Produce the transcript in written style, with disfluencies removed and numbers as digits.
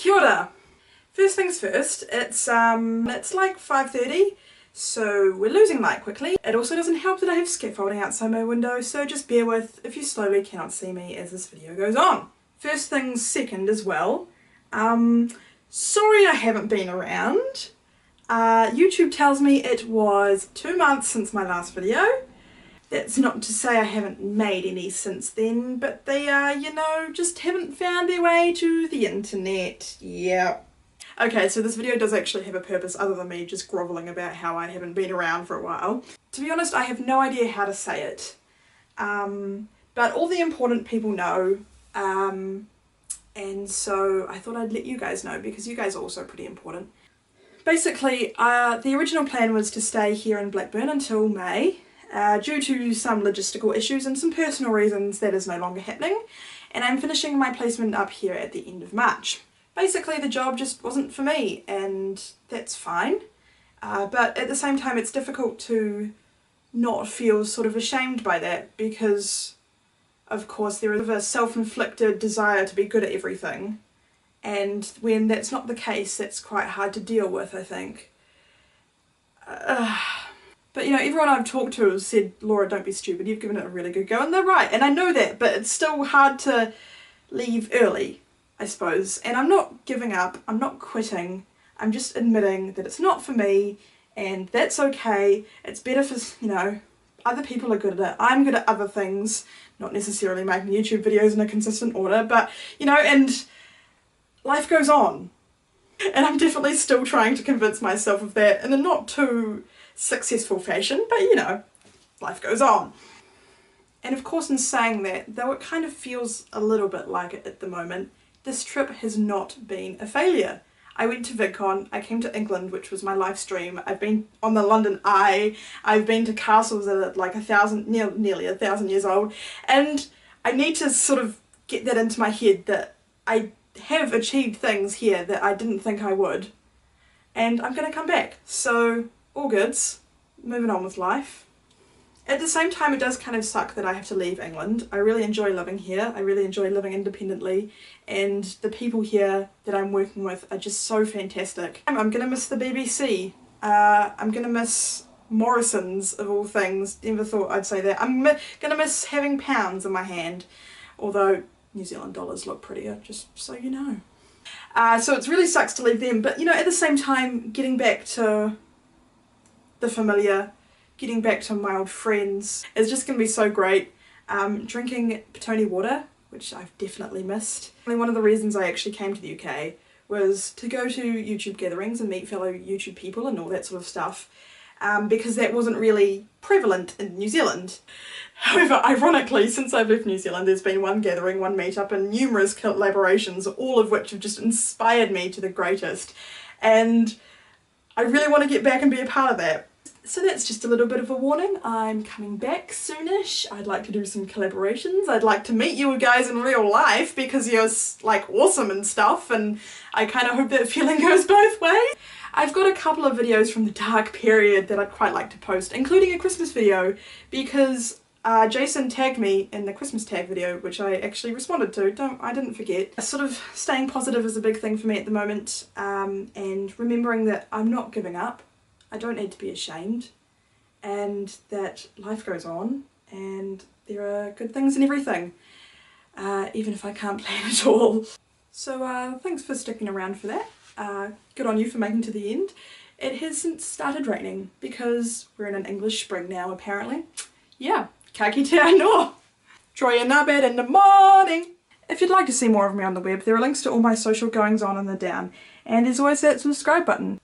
Kia ora! First things first, it's like 5:30, so we're losing light quickly. It also doesn't help that I have scaffolding outside my window, so just bear with if you slowly cannot see me as this video goes on. First things second as well, sorry I haven't been around. YouTube tells me it was 2 months since my last video. That's not to say I haven't made any since then, but they, you know, just haven't found their way to the internet. Yeah. Okay, so this video does actually have a purpose other than me just grovelling about how I haven't been around for a while. To be honest, I have no idea how to say it. But all the important people know, and so I thought I'd let you guys know because you guys are also pretty important. Basically, the original plan was to stay here in Blackburn until May. Due to some logistical issues and some personal reasons, that is no longer happening, and I'm finishing my placement up here at the end of March. Basically the job just wasn't for me, and that's fine, but at the same time it's difficult to not feel sort of ashamed by that, because of course there is a self-inflicted desire to be good at everything, and when that's not the case that's quite hard to deal with, I think. But you know, everyone I've talked to has said, Laura, don't be stupid, you've given it a really good go, and they're right, and I know that, but it's still hard to leave early, I suppose. And I'm not giving up, I'm not quitting, I'm just admitting that it's not for me, and that's okay. It's better for, you know, other people are good at it, I'm good at other things, not necessarily making YouTube videos in a consistent order, but you know, and life goes on. And I'm definitely still trying to convince myself of that in a not too successful fashion, but you know, life goes on. And of course in saying that, though it kind of feels a little bit like it at the moment, this trip has not been a failure. I went to VidCon, I came to England, which was my live stream, I've been on the London Eye, I've been to castles that are like nearly 1,000 years old, and I need to sort of get that into my head that I have achieved things here that I didn't think I would, and I'm gonna come back, so all goods, moving on with life. At the same time it does kind of suck that I have to leave England. I really enjoy living here, I really enjoy living independently, and the people here that I'm working with are just so fantastic. I'm gonna miss the BBC, I'm gonna miss Morrison's of all things, never thought I'd say that. I'm gonna miss having pounds in my hand, although New Zealand dollars look prettier, just so you know. So it really sucks to leave them, but you know, at the same time, getting back to the familiar, getting back to my old friends is just going to be so great. Drinking Petone water, which I've definitely missed. I mean, one of the reasons I actually came to the UK was to go to YouTube gatherings and meet fellow YouTube people and all that sort of stuff, because that wasn't really prevalent in New Zealand. However, ironically, since I've left New Zealand, there's been one gathering, one meetup, and numerous collaborations, all of which have just inspired me to the greatest. And I really want to get back and be a part of that. So that's just a little bit of a warning. I'm coming back soonish. I'd like to do some collaborations. I'd like to meet you guys in real life because you're like awesome and stuff, and I kind of hope that feeling goes both ways. I've got a couple of videos from the dark period that I'd quite like to post, including a Christmas video, because Jason tagged me in the Christmas tag video, which I actually responded to. I didn't forget. Sort of staying positive is a big thing for me at the moment, and remembering that I'm not giving up. I don't need to be ashamed, and that life goes on, and there are good things in everything, even if I can't plan it all. So thanks for sticking around for that. Good on you for making to the end. It hasn't started raining because we're in an English spring now, apparently. Yeah, ka kite anō. Troy and Nabed in the morning. If you'd like to see more of me on the web, there are links to all my social goings on in the down, and there's always that subscribe button.